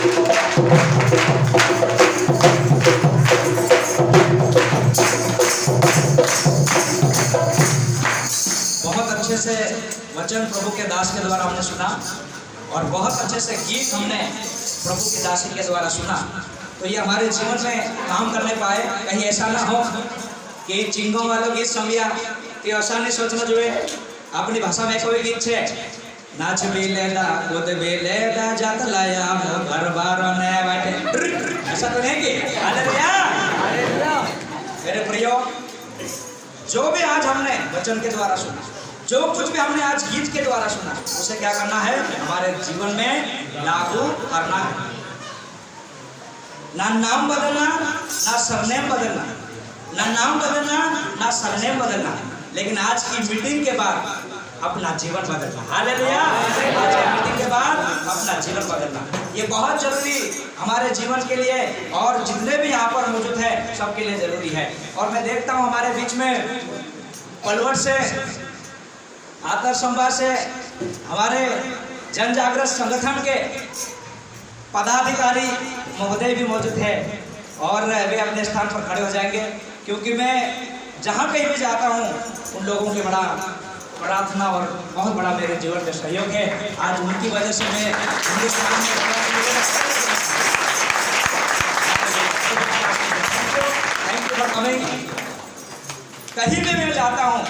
बहुत अच्छे से वचन प्रभु के दास के द्वारा हमने सुना और बहुत अच्छे से गीत हमने प्रभु की दासी के द्वारा सुना। तो ये हमारे जीवन में काम करने पाए। कहीं ऐसा ना हो कि चिंगो वालों गीत संभिया कि ऐसा नहीं सोचना जो अपनी भाषा में कोई गीत है नाच भी लेदा कूद भी लेदा जात लाया घर बार ने बैठे, ऐसा तो नहीं कि हालेलुया। मेरे प्रियो, जो भी आज हमने वचन के द्वारा सुना, जो कुछ भी हमने आज गीत के द्वारा सुना, उसे क्या करना है? हमारे जीवन में लागू करना है। ना नाम बदलना, ना सरनेम बदलना, ना नाम बदलना, ना सरनेम बदलना, लेकिन आज की मीटिंग के बाद अपना जीवन बदलना। हालेलुया। आज की मीटिंग के बाद अपना जीवन बदलना, ये बहुत जरूरी हमारे जीवन के लिए और जितने भी यहाँ पर मौजूद है सबके लिए जरूरी है। और मैं देखता हूँ हमारे बीच में पलवल से, आदर्श संवाद से हमारे जन जागृत संगठन के पदाधिकारी महोदय भी मौजूद है और वे अपने स्थान पर खड़े हो जाएंगे, क्योंकि मैं जहाँ कहीं भी जाता हूँ उन लोगों के बड़ा प्रार्थना और बहुत बड़ा मेरे जीवन में सहयोग है। आज उनकी वजह से मैं हिंदुस्तान में कहीं भी मैं जाता हूँ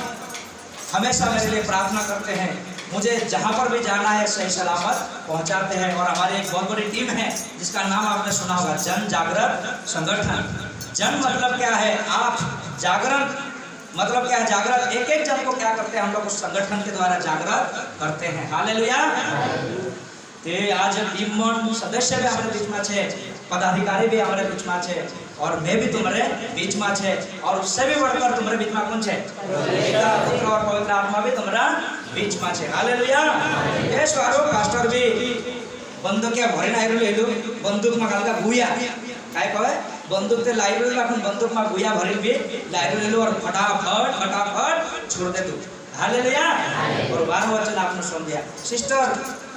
हमेशा मेरे लिए प्रार्थना करते हैं, मुझे जहाँ पर भी जाना है सही सलामत पहुँचाते हैं। और हमारी एक बहुत बड़ी टीम है जिसका नाम आपने सुना होगा, जन जागृत संगठन। जन मतलब क्या है? आप। जागरण मतलब क्या है? जागृत। एक एक जन को क्या करते हैं हम लोग? उस संगठन के द्वारा जागृत करते हैं। हालेलुया। ते आज टीम सदस्य भी हमारे बीच में छे, पदाधिकारी भी हमारे बीच में छे और मैं भी तुम्हारे बीच में छे, और उससे भी बढ़कर तुम्हारे बीच में कौन छे? पिता, पुत्र और पवित्र आत्मा भी तुम्हारा बीच में छे। हालेलुया। ये स्वारो पास्टर भी बंदूक क्या भरे ना हेलु बंदूक में कालका गुया काय कहे बंदूक ते लाइरो अपन बंदूक में गुया भरे भी लाइरो और फटाफट फटाफट छोड़ दे तू। हालेलुया। और 12 वचन आपने सुन दिया। सिस्टर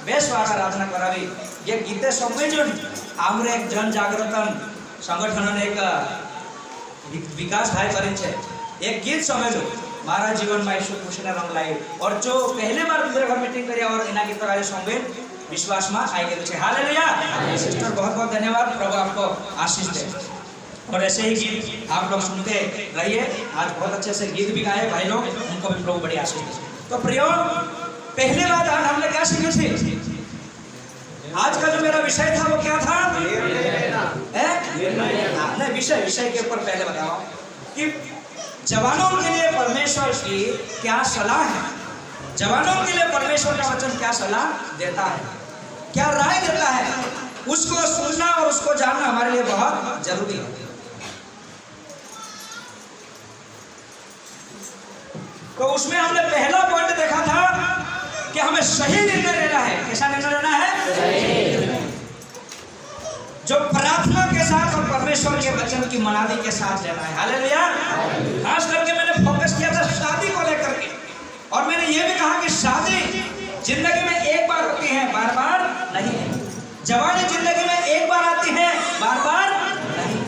बेस आराधना करावी ये गीते समझुन आमरे एक जन जागृतन संगठन एक विकास भाई करे छे। एक गीत समझो मारा जीवन में ईश्वर खुशी रंग लाई, और जो पहले बार मेरे घर मीटिंग करिया और इना गीत गाए संगे विश्वास में आई गए छे। हालेलुया। सिस्टर बहुत बहुत धन्यवाद, प्रभु आपको आशीष दे। और ऐसे ही गीत आप लोग सुनते रहिए। आज बहुत अच्छे से गीत भी गाए भाई लोग, उनको भी प्रभु बड़ी आशीष दे। तो प्रियो, पहले बात आज हमने क्या सीखी थी? आज का जो मेरा विषय था वो क्या था? नहीं, विषय के ऊपर पहले बताओ कि जवानों के लिए परमेश्वर की क्या सलाह है। जवानों के लिए परमेश्वर का वचन क्या सलाह देता है, क्या राय देता है, उसको सुनना और उसको जानना हमारे लिए बहुत जरूरी है। तो उसमें हमने पहला पॉइंट देखा था कि हमें सही निर्णय लेना है। कैसा निर्णय लेना है? जो प्रार्थना के साथ और परमेश्वर के वचन की मनादी के साथ लेना है। हालेलुया। खास करके मैंने फोकस किया था शादी को लेकर के, और मैंने ये भी कहा कि शादी जिंदगी में एक बार होती है, बार बार नहीं है। जवानी जिंदगी में एक बार आती है, बार बार नहीं।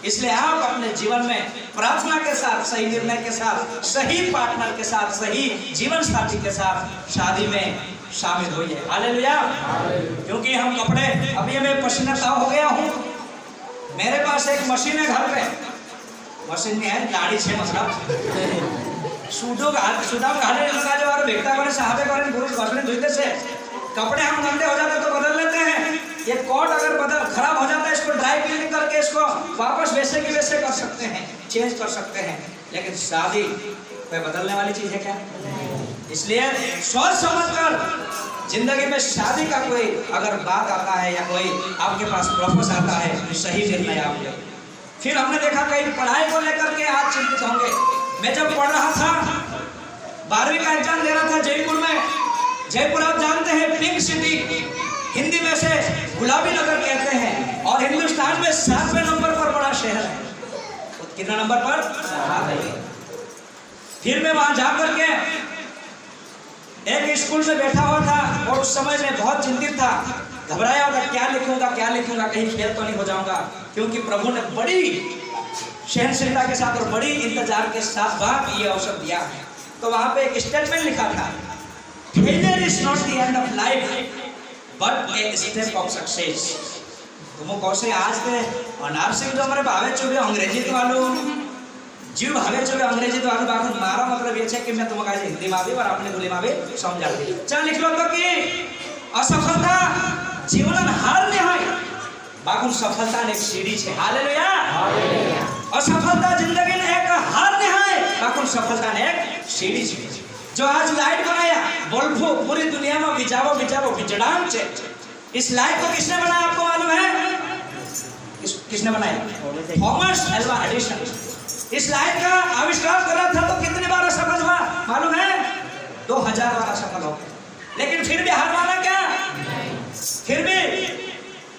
इसलिए आप अपने जीवन में प्रार्थना के साथ, सही निर्णय के साथ, सही पार्टनर के साथ, सही जीवन साथी के साथ शादी में शामिल होइए। हालेलुया। क्योंकि हम कपड़े, अभी मैं पसीना ताव हो गया हूँ, मेरे पास एक मशीन है घर पे, मशीन नहीं है गाड़ी छे, मतलब सुडा घाले लगा जो और बेटा करे साहबे करे पुरुष घसने धुलते से कपड़े हम गंदे हो जाते तो बदल लेते हैं। ये कोट अगर बदल खराब हो जाता है, इसको ड्राई क्लीनिंग करके इसको वापस वैसे की वैसे कर सकते हैं, चेंज कर सकते हैं। लेकिन शादी कोई बदलने वाली चीज है क्या? इसलिए सोच समझकर जिंदगी में शादी का कोई अगर बात आता है या कोई आपके पास प्रपोज आता है तो सही निर्णय आप ले। फिर हमने देखा कई पढ़ाई को लेकर के आज चिंतित होंगे। मैं जब पढ़ रहा था, 12वीं का एग्जाम दे रहा था जयपुर में। जयपुर आप जानते हैं पिंक सिटी, हिंदी में से गुलाबी नगर कहते हैं, और हिंदुस्तान में 7वें नंबर पर बड़ा शहर है। कितना नंबर पर? 7। फिर मैं वहां जाकर के एक स्कूल में बैठा हुआ था और उस समय मैं बहुत चिंतित था घबराया होगा, क्या लिखूंगा कहीं फेल तो नहीं हो जाऊंगा, क्योंकि प्रभु ने बड़ी सहनशीलता के साथ और बड़ी इंतजार के साथ वहां ये अवसर दिया है। तो वहां पे एक स्टेटमेंट लिखा था, failure is not the end of life but a step of success. तुम कौसे आज के नर्सिंग जो हमारे भावे चुके अंग्रेजी तो वालों जीव भावे चुके अंग्रेजी तो वालों बात मारा मतलब ये है कि मैं तुम्हें आज हिंदी में भी और अपने बोली में भी समझा दी। चल लिख लो तो कि असफलता जीवन हार नहीं है, बाकुन सफलता ने एक सीढ़ी है। हालेलुया। असफलता जिंदगी ने एक हार नहीं है, बाकुन सफलता ने एक सीढ़ी है। जो आज लाइट बनाया बल्ब पूरी दुनिया में बिचावो बिजड़ाम से, इस लाइट को किसने बनाया आपको मालूम है? किसने बनाया? Thomas Alva Edison. इस लाइट का आविष्कार करा था तो कितनी बार असफल हुआ मालूम है? 2000 बार असफल हो, लेकिन फिर भी हार माना क्या? फिर भी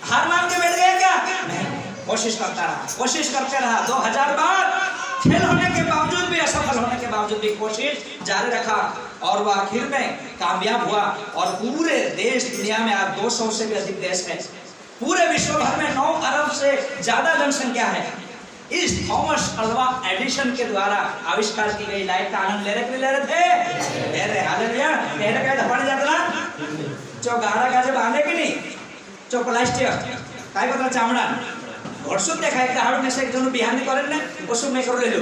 हार मान के बैठ गया क्या? नहीं, कोशिश करते रहा 2000 बार फेल होने के बावजूद भी, असफल होने के बावजूद भी कोशिश जारी रखा और वह आखिर में कामयाब हुआ। और पूरे देश दुनिया में आज 200 से भी अधिक देश है, पूरे विश्व भर में 9 अरब से ज्यादा जनसंख्या है। इस थॉमस अल्वा एडिसन के द्वारा आविष्कार की गई लाइट का आनंद ले रहे थे। हालेलुया। पहले क्या धपड़ जाता ना जो गारा का जब आने की नहीं जो प्लास्टिक काय पता चामड़ा घोड़सुप देखा एक हाड़ में से एक जन बिहान करे ने उसु में कर ले लो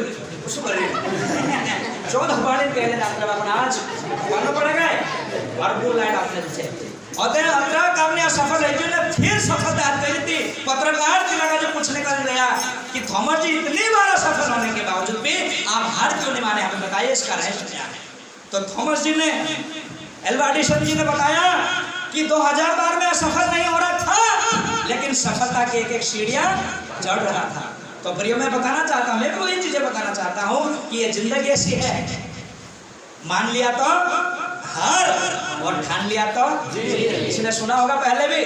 उसु कर ले 14 बाड़ी पहले यात्रा अपन आज मानना पड़ेगा भरपूर लाइट आपने दीजिए और तेरा अंतरा काम ने सफल है जो फिर सफलता करी थी। पत्रकार की लगा जो पूछने कर गया कि थॉमस जी इतनी बार सफल होने के बावजूद भी आप हार क्यों नहीं माने, हमें बताइए इसका रहस्य क्या है। तो थॉमस जी ने एल्वा एडिसन जी ने बताया कि 2000 बार में सफल नहीं हो रहा था, लेकिन सफलता की एक सीढ़ियां चढ़ रहा था। तो प्रियो मैं बताना चाहता हूँ, मैं वही चीजें बताना चाहता हूँ कि ये जिंदगी ऐसी है, मान लिया तो हार और ठान लिया तो जीत। इसने सुना होगा पहले भी,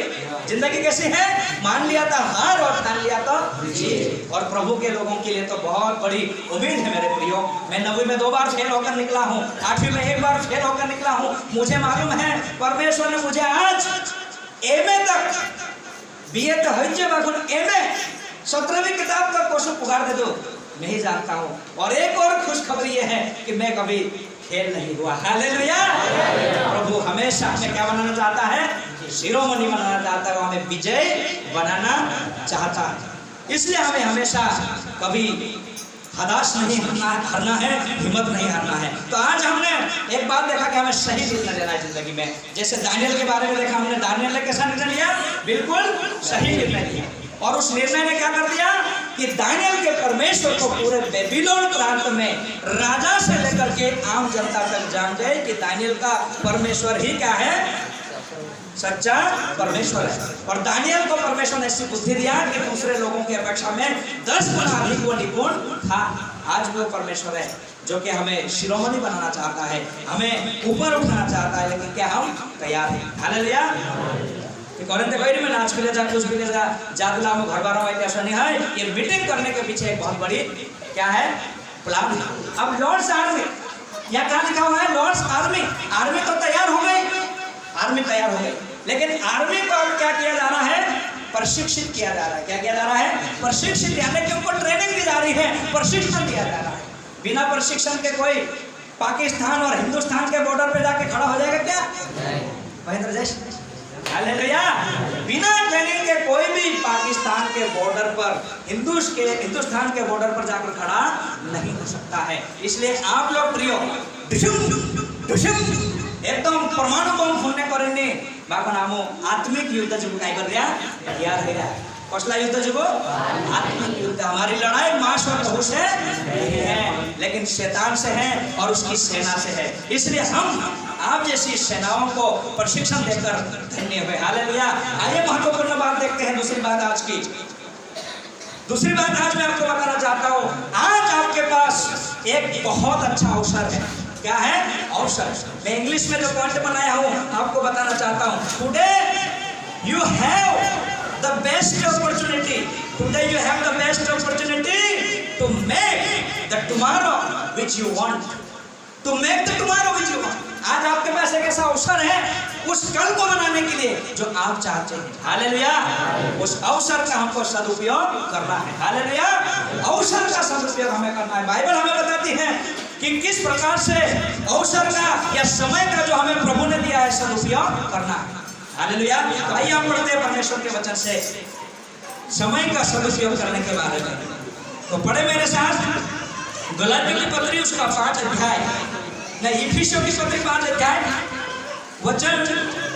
जिंदगी कैसी है? मान लिया था हार और ठान लिया तो जीत। और प्रभु के लोगों के लिए तो बहुत बड़ी उम्मीद है मेरे प्रियो। मैं 9वीं में 2 बार फेल होकर निकला हूँ, 8वीं में 1 बार फेल होकर निकला हूँ। मुझे मालूम है परमेश्वर ने मुझे आज एमए तक बीए तो हज बाकुन एमए 17वीं किताब तक कोशिश पुकार दे दो नहीं जानता हूँ। और एक और खुशखबरी ये है कि मैं कभी फेल नहीं हुआ। हालेलुया। प्रभु हमेशा हमें क्या बनाना चाहता है? शिरोमणि बनाना चाहता है, हमें विजय बनाना चाहता है। इसलिए हमें हमेशा कभी हताश नहीं हारना है, हिम्मत नहीं हारना है। तो आज हमने एक बात देखा कि हमें सही निर्णय लेना है जिंदगी में। जैसे दानियल के बारे में देखा हमने, दानियल ने कैसा निर्णय लिया? बिल्कुल सही निर्णय लिया। और उस निर्णय ने क्या कर दिया कि दानियल के परमेश्वर को पूरे बेबीलोन प्रांत में राजा से लेकर के आम जनता तक जान गए कि दानियल का परमेश्वर ही क्या है? सच्चा परमेश्वर है। और दानियल को परमेश्वर ने ऐसी बुद्धि दिया कि दूसरे लोगों की अपेक्षा में 10 गुना अधिक वो निपुण था। आज वो परमेश्वर है जो कि हमें शिरोमणि बनाना चाहता है, हमें ऊपर उठाना चाहता है, लेकिन क्या हम तैयार हैं? हालेलुया। कोरिन्थ गइर में नाच के जा कुछ भी जा जादला में घर बार में ऐसा नहीं है। ये मीटिंग करने के पीछे एक बहुत बड़ी क्या है? प्लान है। अब लॉर्ड्स आर्मी या क्या लिखा हुआ है? Lord's army. आर्मी तो तैयार हो गई, आर्मी तैयार हो गई, लेकिन आर्मी को अब क्या किया जा रहा है? प्रशिक्षित किया जा रहा है। क्या किया जा रहा है? प्रशिक्षित, यानी कि उनको ट्रेनिंग दी जा रही है, प्रशिक्षण दिया जा रहा है। बिना प्रशिक्षण के कोई पाकिस्तान और हिंदुस्तान के बॉर्डर पे जाके खड़ा हो जाएगा क्या? महेंद्र जैश। हालेलुया। बिना ट्रेनिंग के कोई भी पाकिस्तान के बॉर्डर पर, हिंदुस्तान के बॉर्डर पर जाकर खड़ा नहीं हो सकता है। इसलिए आप लोग प्रियो एकदम परमाणु बम फुटने करेंगे बाको नामो आत्मिक युद्ध जो काय कर दिया तैयार है। कसला युद्ध जो आत्मिक युद्ध। हमारी लड़ाई मांस और लहू से नहीं है, लेकिन शैतान से है और उसकी सेना से है। इसलिए हम आप जैसी सेनाओं को प्रशिक्षण देकर धन्य हुए। हालेलुया। आइए महत्वपूर्ण बात देखते हैं। दूसरी बात आज मैं आपको बताना चाहता हूँ। आज आपके पास एक बहुत अच्छा अवसर है। क्या है? अवसर। मैं इंग्लिश में जो पॉइंट बनाया हूँ आपको बताना चाहता हूँ। Today you have the best opportunity, today you have the best opportunity to make the tomorrow which you want, to make the tomorrow which you want. आज आपके पास एक ऐसा अवसर है उस कल को बनाने के लिए जो आप चाहते हैं। हालेलुया। उस अवसर का हमको सदुपयोग करना है। हालेलुया। अवसर का सदुपयोग हमें करना है। बाइबल हमें बताती है कि किस प्रकार से अवसर का या समय का जो हमें प्रभु ने दिया है सदुपयोग करना है। हालेलुया। तो आइए हम पढ़ते हैं परमेश्वर के वचन से समय का सदुपयोग करने के बारे में। तो पढ़े मेरे साथ गलातियों की पत्री उसका 5 अध्याय, नहीं इफिसियों की पत्री 5 अध्याय वचन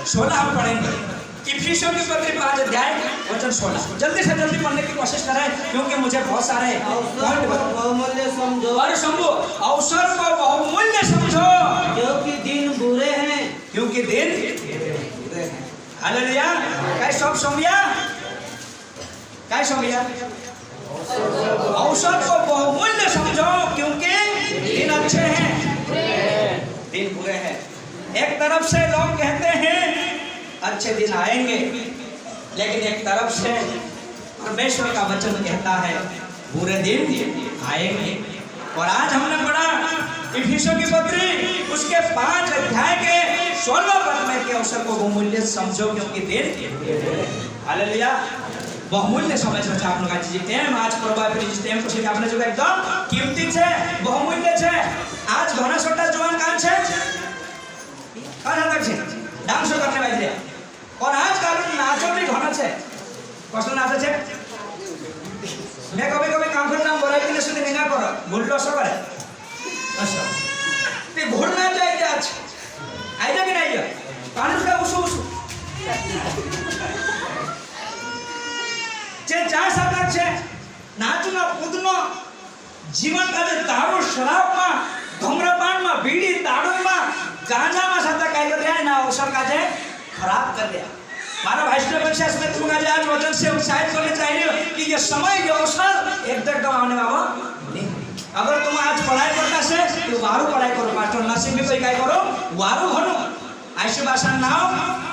16 हम पढ़ेंगे। इफिसियों की पत्री 5 अध्याय वचन 16। जल्दी से जल्दी पढ़ने की कोशिश करें क्योंकि मुझे बहुत सारे बहुमूल्य समझो और समझो, अवसर को बहुमूल्य समझो क्योंकि दिन बुरे हैं। क्योंकि दिन बुरे हैं। हालेलुया। काय सब समझिया, काय समझिया? अवसर को बहुमूल्य समझो क्योंकि दिन अच्छे हैं, दिन बुरे हैं। एक तरफ से लोग कहते हैं अच्छे दिन आएंगे, लेकिन एक तरफ से परमेश्वर का वचन कहता है बुरे दिन आएंगे। और आज हमने पढ़ा इफिसियों की पत्री उसके 5 अध्याय के 16 पद में के अवसर को बहुमूल्य समझो क्योंकि दिन। हालेलुया। बहुमूल्य समय सोचा आप लोग आज टाइम आज प्रभाव टाइम को आपने जो एकदम कीमती है, बहुमूल्य है। आज घना छोटा जवान कान छे कहां तक छे डांस करने वाली है। और आज काल नाचो भी घना छे कसो नाचे छे। मैं कभी कभी काम करता हूं बोराई के सुने निगा करो गुल्लो सो करे अच्छा ते घोड़ना चाहिए आज आइजा कि नहीं पानी का उसु उसु જે ચા સાગર છે નાચનો કૂદનો જીવન કાજે દારૂ શરાબમાં ધૂમ્રપાનમાં બીડી દારૂમાં ગાંજામાં સાથે કાઈ कर रहा है ना अवसर काजे खराब कर दिया। मारा भाइस्टर विशेष में तुम आज आज वचन से उत्साहित करने चाहिए कि ये समय ये अवसर एकदम आने वाला नहीं। अगर तुम आज पढ़ाई करता से तो वारू पढ़ाई करो मास्टर नर्सिंग भी कोई काय करो वारू भनो आशीर्वासन नाव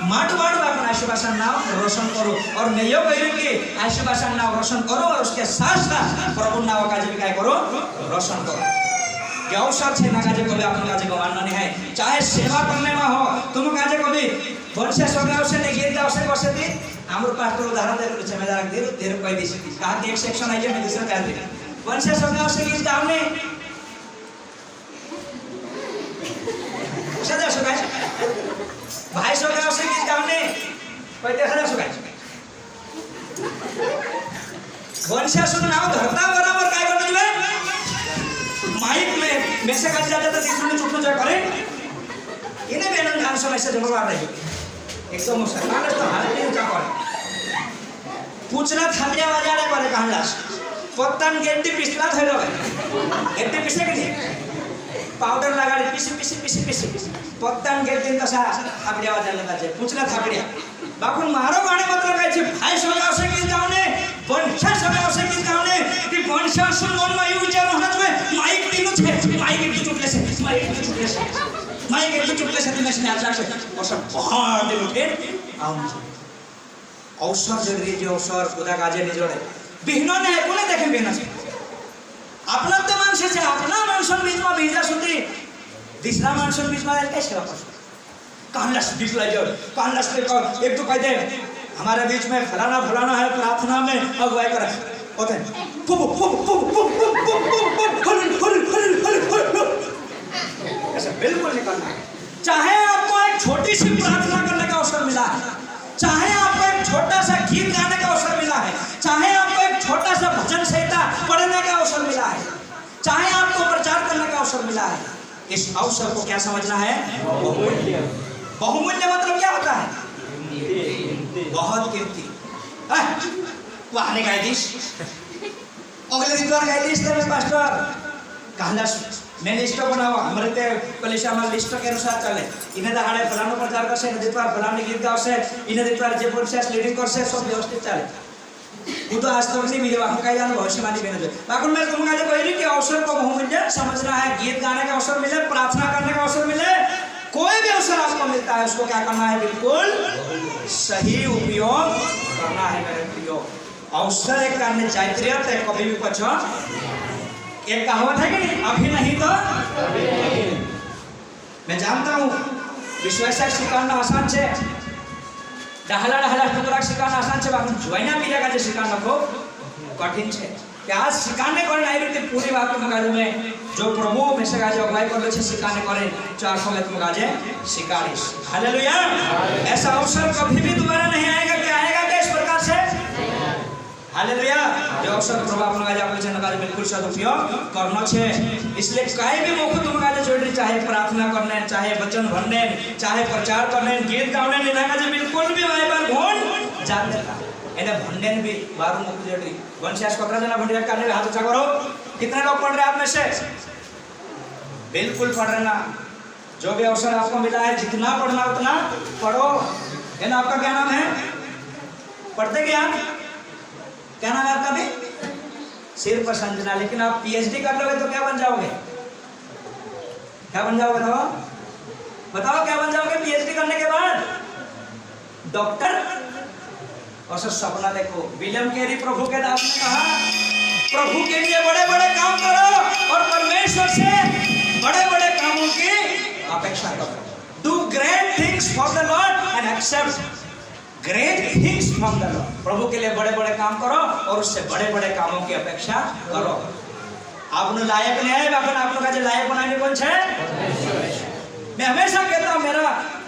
माटवाड़ू अपन आशीर्वासन नाव रोशन करो। और मैं यो कहूँ कि आशीर्वासन नाव रोशन करो और उसके साथ साथ प्रभु नाव का जीविका करो रोशन करो। क्या अवसर छे ना काजे कभी अपन काजे गवाना नहीं है। चाहे सेवा करने में हो तुम काजे कभी वर्षे सगाव से नहीं गीत गाव से वर्षे दी आमर पास्टर उदाहरण दे रहे मैं जरा देर कोई भी कहा कि एक सेक्शन आइए मैं दूसरा कह दे वर्षे सगाव से गीत गाव ने सदा सुगाई भाई सगाव से गीत गाव ने कोई देखा सुगाई वर्षे सुनाओ धरता बराबर काय करना चाहिए माइक में से काट जाता था तीसरे में चुप करे इन्हें भी अनंत गान समय से जमा आ रही एक तो मुसलमान तो हाल नहीं उठा करे पूछना थामिया बाजार है करे कहाँ लाश पत्तन गेंडी पिछला थे लोग गेंडी पिछले के लिए पाउडर लगा ले पीसी पत्तन गेंडी तो सा थामिया बाजार लगा जे पूछना थामिया बाकुन मारो गाने मतलब काय छे भाई सगाव से गीत गावने वंशा सगाव से गीत गावने ती वंशा सुन मन में यू विचार होना चाहिए माइक तीनों छे माइक एक चुटले से माइक एक चुटले से दिन से आज और सब बहुत दिन उठे अवसर जरूरी जो अवसर खुदा काजे नहीं जोड़े बिहनो ने कोने देखे बिहनो से अपना तो मानसे से अपना मानसन बीच में भेजा सुधी दूसरा मानसन बीच में कैसे वापस कानलास दिखला जो कानलास पे एक तो कहते हमारे बीच में फलाना है प्रार्थना में अगुवाई करे होते ऐसा बिल्कुल नहीं करना। चाहे आपको एक छोटी सी प्रार्थना करने का अवसर मिला है, चाहे आपको एक छोटा सा गीत गाने का अवसर मिला है, चाहे आपको एक छोटा सा भजन संहिता पढ़ने का अवसर मिला है, चाहे आपको प्रचार करने का अवसर मिला है, इस अवसर को क्या समझना है बहुमूल्य मतलब क्या होता है बहुत कीमती। वाहने गायदीश अगले दिन गायदीश थे मैं पास्टर कहला मैं लिस्ट बनाओ हमारे ते कलिशा में लिस्ट के अनुसार चले इन्हें दहाड़े फलानो प्रचार कर से दितवार फलाने गीत गाव से इन्हें दितवार जे प्रोसेस लीडिंग कर से सब व्यवस्थित चले वो तो आज तक नहीं मिले वाकई जान भविष्यवाणी बेने जो बाकुन मैं तुमका जो कह रही कि अवसर को बहुमूल्य समझना है। गीत गाने का अवसर मिले प्रार्थना करने का अवसर मिले कोई भी अवसर आपको मिलता है उसको क्या करना है बिल्कुल सही उपयोग करना है मेरे प्रियो। अवसर एक करने चाहिए कभी भी कुछ एक कहावत है कि नहीं अभी नहीं तो मैं जानता हूँ વિશ્વાસક શિકારનો આસાન છે ડહલા ડહલા ટુકડા શિકારનો આસાન છે બાકી જોઈના પીલા જે શિકારનો ખૂબ कठिन है कि आज सिखाने को नहीं रहती पूरी बात को मगाजे में जो प्रभु में से गाजे अगुवाई कर छे सिखाने करे 400 में तुम गाजे सिकारिश हालेलुया ऐसा अवसर कभी भी दोबारा नहीं आएगा कि आएगा क्या इस प्रकार से हालेलुया जो अवसर प्रभु आपन गाजे आपन छे नगाजे बिल्कुल सदुपयोग करना छे इसलिए काई भी मौका तुम गाजे जोड़ी चाहे प्रार्थना करने चाहे वचन भरने चाहे प्रचार करने गीत गाने लेना गाजे बिल्कुल भी बाइबल भूल जान देता એને ભંડે भी बारू मुख जोड़ी वंशियास पकड़ा जना भंडिया करने हाथ ऊंचा करो कितने लोग पढ़ रहे आप में से बिल्कुल पढ़ रहे ना जो भी अवसर आपको मिला है जितना पढ़ना उतना पढ़ो है ना आपका क्या नाम है पढ़ते क्या क्या नाम है आपका भी सिर पर संजना लेकिन आप पीएचडी कर लोगे तो क्या बन जाओगे बताओ क्या बन जाओगे पीएचडी करने के बाद डॉक्टर और सपना देखो विलियम कैरी प्रभु के दास ने कहा प्रभु के लिए बड़े बड़े काम करो और परमेश्वर से बड़े बड़े कामों की अपेक्षा करो do great things for the lord and accept great things from the lord प्रभु के लिए बड़े बड़े काम करो और उससे बड़े बड़े कामों की अपेक्षा करो आपने लायक नहीं है बापन आप लोग का जो लायक बनाने कौन है मैं हमेशा कहता हूं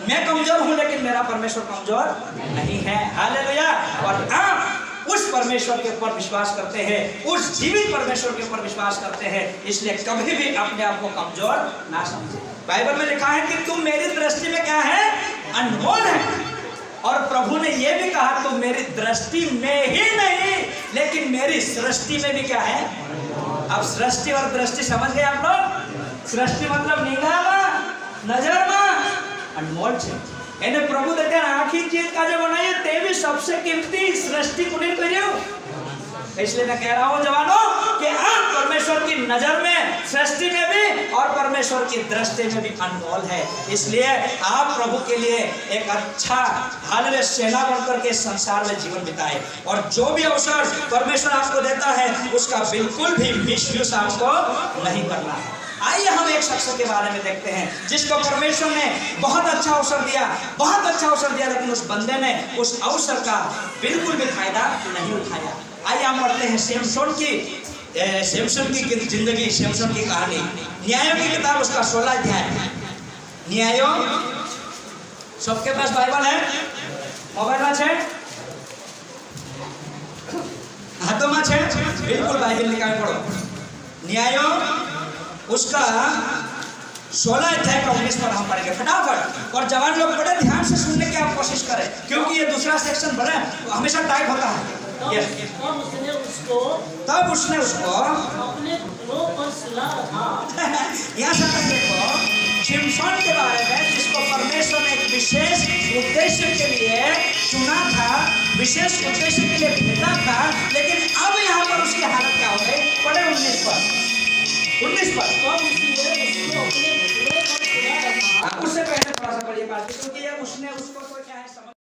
मैं कमजोर हूं लेकिन मेरा परमेश्वर कमजोर नहीं है हालेलुया और आप उस परमेश्वर के ऊपर विश्वास करते हैं उस जीवित परमेश्वर के ऊपर विश्वास करते हैं इसलिए कभी भी अपने आप को कमजोर ना समझे बाइबल में लिखा है कि तुम मेरी दृष्टि में क्या है अनमोल है और प्रभु ने यह भी कहा तुम मेरी दृष्टि में ही नहीं लेकिन मेरी सृष्टि में भी क्या है अब सृष्टि और दृष्टि समझ गए आप लोग सृष्टि मतलब निगाह नजर में अनमोल है એને પ્રભુ દેતા આખી ચીज का जो बनाई ते भी सबसे कीमती सृष्टि को नहीं करियो इसलिए मैं कह रहा हूं जवानों कि आप परमेश्वर की नजर में सृष्टि में भी और परमेश्वर की दृष्टि में भी अनमोल है इसलिए आप प्रभु के लिए एक अच्छा हालेलुया सेना बनकर के संसार में जीवन बिताए और जो भी अवसर परमेश्वर आपको देता है उसका बिल्कुल भी मिसयूज आपको नहीं करना है आइए हम एक शख्स के बारे में देखते हैं जिसको परमेश्वर ने बहुत अच्छा अवसर दिया लेकिन उस बंदे ने उस अवसर का बिल्कुल भी फायदा नहीं उठाया आइए हम पढ़ते हैं सैमसन की जिंदगी सैमसन की कहानी न्यायों की किताब उसका 16 अध्याय न्यायों सबके पास बाइबल है मोबाइल में है हाथों में है बिल्कुल बाइबल निकाल पढ़ो न्यायों उसका 16 अध्याय का 19 पर हम पढ़ेंगे फटाफट और जवान लोग बड़े ध्यान से सुनने की आप कोशिश करें क्योंकि ये दूसरा सेक्शन बड़ा हमेशा टाइट होता है तब उसने उसको अपने घुटनों पर सुला रखा यहाँ से देखो सिमसन के बारे में जिसको परमेश्वर ने एक विशेष उद्देश्य के लिए चुना था विशेष उद्देश्य के लिए भेजा था लेकिन अब यहाँ पर उसकी हालत क्या हो गई पढ़े 19 पर उससे पहले थोड़ा सा पढ़िए क्योंकि ये उसने उसको तो क्या है